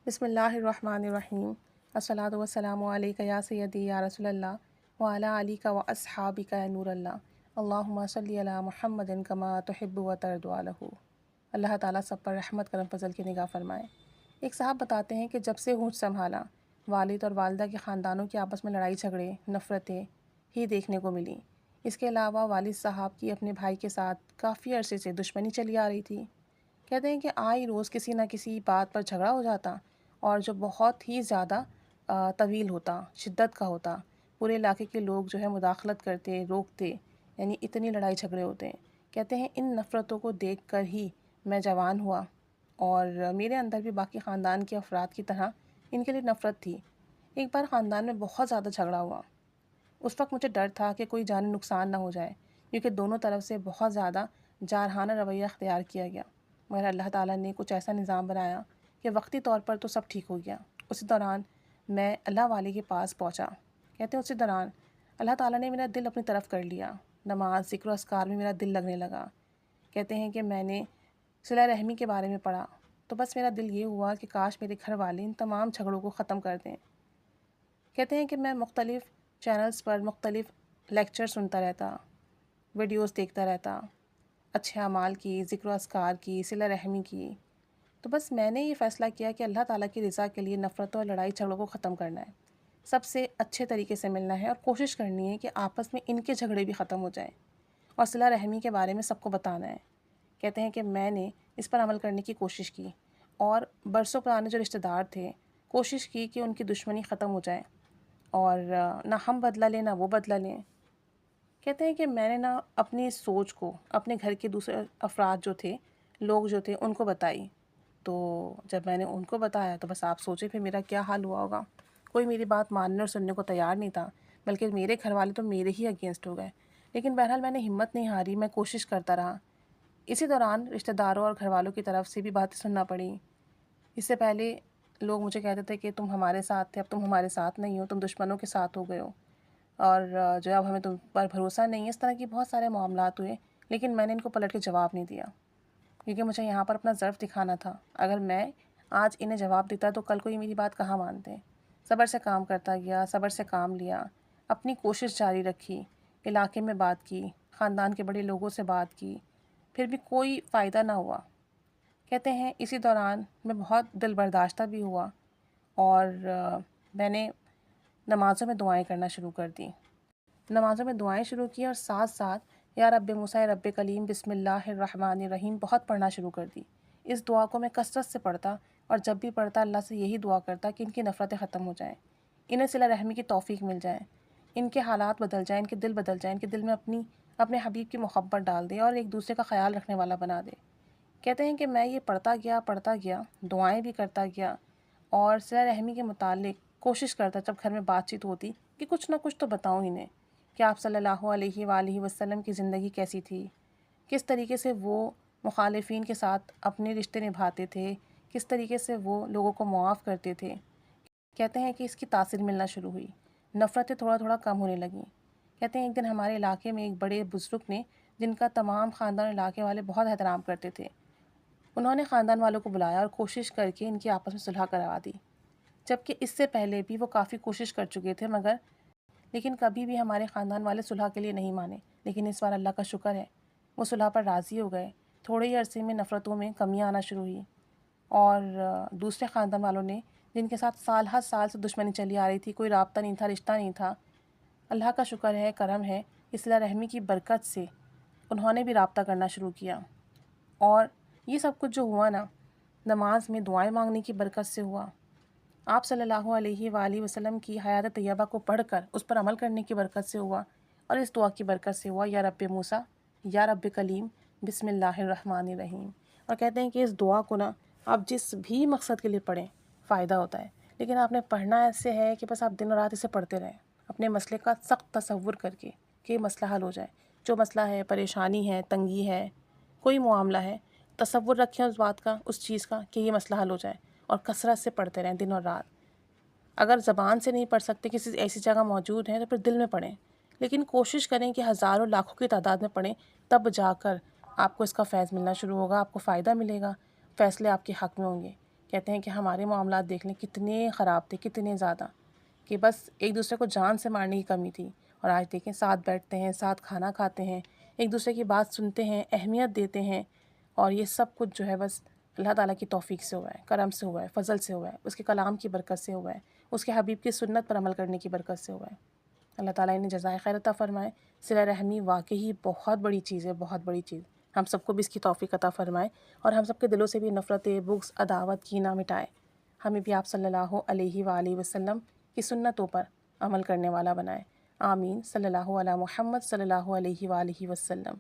بسم اللہ الرحمن الرحیم۔ الصلاۃ والسلام علیک یا سیدی یا رسول اللہ وعلی علیک و اصحابک یا نور اللہ، اللہم صلی علی محمد کما تحب و ترضی عنہ۔ اللہ تعالیٰ سب پر رحمت کرم فضل کی نگاہ فرمائے۔ ایک صاحب بتاتے ہیں کہ جب سے ہونٹ سنبھالا، والد اور والدہ کے خاندانوں کے آپس میں لڑائی جھگڑے، نفرتیں ہی دیکھنے کو ملیں۔ اس کے علاوہ والد صاحب کی اپنے بھائی کے ساتھ کافی عرصے سے دشمنی چلی آ رہی تھی۔ کہتے ہیں کہ آئی روز کسی نہ کسی بات پر جھگڑا ہو جاتا، اور جو بہت ہی زیادہ طویل ہوتا، شدت کا ہوتا۔ پورے علاقے کے لوگ جو ہے مداخلت کرتے، روکتے، یعنی اتنی لڑائی جھگڑے ہوتے ہیں۔ کہتے ہیں ان نفرتوں کو دیکھ کر ہی میں جوان ہوا، اور میرے اندر بھی باقی خاندان کے افراد کی طرح ان کے لیے نفرت تھی۔ ایک بار خاندان میں بہت زیادہ جھگڑا ہوا۔ اس وقت مجھے ڈر تھا کہ کوئی جانی نقصان نہ ہو جائے، کیونکہ دونوں طرف سے بہت زیادہ جارحانہ رویہ اختیار کیا گیا، مگر اللہ تعالیٰ نے کچھ ایسا نظام بنایا کہ وقتی طور پر تو سب ٹھیک ہو گیا۔ اسی دوران میں اللہ والے کے پاس پہنچا۔ کہتے ہیں اسی دوران اللہ تعالیٰ نے میرا دل اپنی طرف کر لیا، نماز، ذکر و اذکار میں میرا دل لگنے لگا۔ کہتے ہیں کہ میں نے صلہ رحمی کے بارے میں پڑھا تو بس میرا دل یہ ہوا کہ کاش میرے گھر والے ان تمام جھگڑوں کو ختم کر دیں۔ کہتے ہیں کہ میں مختلف چینلز پر مختلف لیکچر سنتا رہتا، ویڈیوز دیکھتا رہتا، اچھے اعمال کی، ذکر و اذکار کی، صلہ رحمی کی۔ تو بس میں نے یہ فیصلہ کیا کہ اللہ تعالیٰ کی رضا کے لیے نفرتوں اور لڑائی جھگڑوں کو ختم کرنا ہے، سب سے اچھے طریقے سے ملنا ہے، اور کوشش کرنی ہے کہ آپس میں ان کے جھگڑے بھی ختم ہو جائیں، اور صلہ رحمی کے بارے میں سب کو بتانا ہے۔ کہتے ہیں کہ میں نے اس پر عمل کرنے کی کوشش کی، اور برسوں پرانے جو رشتہ دار تھے، کوشش کی کہ ان کی دشمنی ختم ہو جائے، اور نہ ہم بدلہ لیں نہ وہ بدلہ لیں۔ کہتے ہیں کہ میں نے نا اپنی سوچ کو اپنے گھر کے دوسرے افراد جو تھے، لوگ جو تھے، ان کو بتائی۔ تو جب میں نے ان کو بتایا تو بس آپ سوچیں پھر میرا کیا حال ہوا ہوگا۔ کوئی میری بات ماننے اور سننے کو تیار نہیں تھا، بلکہ میرے گھر والے تو میرے ہی اگینسٹ ہو گئے۔ لیکن بہرحال میں نے ہمت نہیں ہاری، میں کوشش کرتا رہا۔ اسی دوران رشتہ داروں اور گھر والوں کی طرف سے بھی باتیں سننا پڑیں۔ اس سے پہلے لوگ مجھے کہتے تھے کہ تم ہمارے ساتھ تھے، اب تم ہمارے ساتھ نہیں ہو، تم دشمنوں کے ساتھ ہو گئے ہو، اور جو اب ہمیں تم پر بھروسہ نہیں ہے۔ اس طرح کی بہت سارے معاملات ہوئے، لیکن میں نے ان کو پلٹ کے جواب نہیں دیا، کیونکہ مجھے یہاں پر اپنا ضعف دکھانا تھا۔ اگر میں آج انہیں جواب دیتا تو کل کو یہ میری بات کہاں مانتے۔ صبر سے کام کرتا گیا، صبر سے کام لیا، اپنی کوشش جاری رکھی، علاقے میں بات کی، خاندان کے بڑے لوگوں سے بات کی، پھر بھی کوئی فائدہ نہ ہوا۔ کہتے ہیں اسی دوران میں بہت دل برداشتہ بھی ہوا، اور میں نے نمازوں میں دعائیں کرنا شروع کر دی۔ نمازوں میں دعائیں شروع کی، اور ساتھ ساتھ یا رب موسیٰ یا رب کلیم بسم اللہ الرحمن الرحیم بہت پڑھنا شروع کر دی۔ اس دعا کو میں کثرت سے پڑھتا، اور جب بھی پڑھتا اللہ سے یہی دعا کرتا کہ ان کی نفرتیں ختم ہو جائیں، انہیں صلہ رحمی کی توفیق مل جائے، ان کے حالات بدل جائیں، ان کے دل بدل جائیں، ان کے دل میں اپنے حبیب کی محبت ڈال دے، اور ایک دوسرے کا خیال رکھنے والا بنا دے۔ کہتے ہیں کہ میں یہ پڑھتا گیا، دعائیں بھی کرتا گیا، اور صلہ رحمی کے متعلق کوشش کرتا جب گھر میں بات چیت ہوتی کہ کچھ نہ کچھ تو بتاؤں انہیں کہ آپ صلی اللہ علیہ وآلہ وسلم کی زندگی کیسی تھی، کس طریقے سے وہ مخالفین کے ساتھ اپنے رشتے نبھاتے تھے، کس طریقے سے وہ لوگوں کو معاف کرتے تھے۔ کہتے ہیں کہ اس کی تاثیر ملنا شروع ہوئی، نفرتیں تھوڑا تھوڑا کم ہونے لگیں۔ کہتے ہیں ایک دن ہمارے علاقے میں ایک بڑے بزرگ نے، جن کا تمام خاندان علاقے والے بہت احترام کرتے تھے، انہوں نے خاندان والوں کو بلایا اور کوشش کر کے ان کی آپس میں صلح کروا دی، جبکہ اس سے پہلے بھی وہ کافی کوشش کر چکے تھے، لیکن کبھی بھی ہمارے خاندان والے صلح کے لیے نہیں مانے۔ لیکن اس بار اللہ کا شکر ہے وہ صلح پر راضی ہو گئے۔ تھوڑے ہی عرصے میں نفرتوں میں کمیاں آنا شروع ہوئی، اور دوسرے خاندان والوں نے، جن کے ساتھ سال ہر سال سے دشمنی چلی آ رہی تھی، کوئی رابطہ نہیں تھا، رشتہ نہیں تھا، اللہ کا شکر ہے، کرم ہے، صلہ رحمی کی برکت سے انہوں نے بھی رابطہ کرنا شروع کیا۔ اور یہ سب کچھ جو ہوا نا، نماز میں دعائیں مانگنے کی برکت سے ہوا، آپ صلی اللہ علیہ وآلہ وسلم کی حیات طیبہ کو پڑھ کر اس پر عمل کرنے کی برکت سے ہوا، اور اس دعا کی برکت سے ہوا، یا رب موسیٰ یا رب کلیم بسم اللہ الرحمن الرحیم۔ اور کہتے ہیں کہ اس دعا کو نا آپ جس بھی مقصد کے لیے پڑھیں فائدہ ہوتا ہے، لیکن آپ نے پڑھنا ایسے ہے کہ بس آپ دن رات اسے پڑھتے رہیں، اپنے مسئلے کا سخت تصور کر کے کہ یہ مسئلہ حل ہو جائے۔ جو مسئلہ ہے، پریشانی ہے، تنگی ہے، کوئی معاملہ ہے، تصور رکھیں اس بات کا، اس چیز کا کہ یہ مسئلہ حل ہو جائے، اور کثرت سے پڑھتے رہیں دن اور رات۔ اگر زبان سے نہیں پڑھ سکتے، کسی ایسی جگہ موجود ہیں، تو پھر دل میں پڑھیں، لیکن کوشش کریں کہ ہزاروں لاکھوں کی تعداد میں پڑھیں، تب جا کر آپ کو اس کا فیض ملنا شروع ہوگا، آپ کو فائدہ ملے گا، فیصلے آپ کے حق میں ہوں گے۔ کہتے ہیں کہ ہمارے معاملات دیکھ لیں کتنے خراب تھے، کتنے زیادہ، کہ بس ایک دوسرے کو جان سے مارنے کی کمی تھی، اور آج دیکھیں ساتھ بیٹھتے ہیں، ساتھ کھانا کھاتے ہیں، ایک دوسرے کی بات سنتے ہیں، اہمیت دیتے ہیں، اور یہ سب کچھ جو ہے بس اللہ تعالیٰ کی توفیق سے ہوا ہے، کرم سے ہوا ہے، فضل سے ہوا ہے، اس کے کلام کی برکت سے ہوا ہے، اس کے حبیب کی سنت پر عمل کرنے کی برکت سے ہوا ہے۔ اللہ تعالیٰ انہیں جزائے خیر عطا فرمائے۔ صلہ رحمی واقعی بہت بڑی چیز ہے، بہت بڑی چیز، ہم سب کو بھی اس کی توفیق عطا فرمائے، اور ہم سب کے دلوں سے بھی نفرتیں، بغض، عداوت، کینہ مٹائے، ہمیں بھی آپ صلی اللہ علیہ وآلہ وسلم کی سنتوں پر عمل کرنے والا بنائے۔ آمین۔ صلی اللہ علی محمد صلی اللہ علیہ وآلہ وسلم۔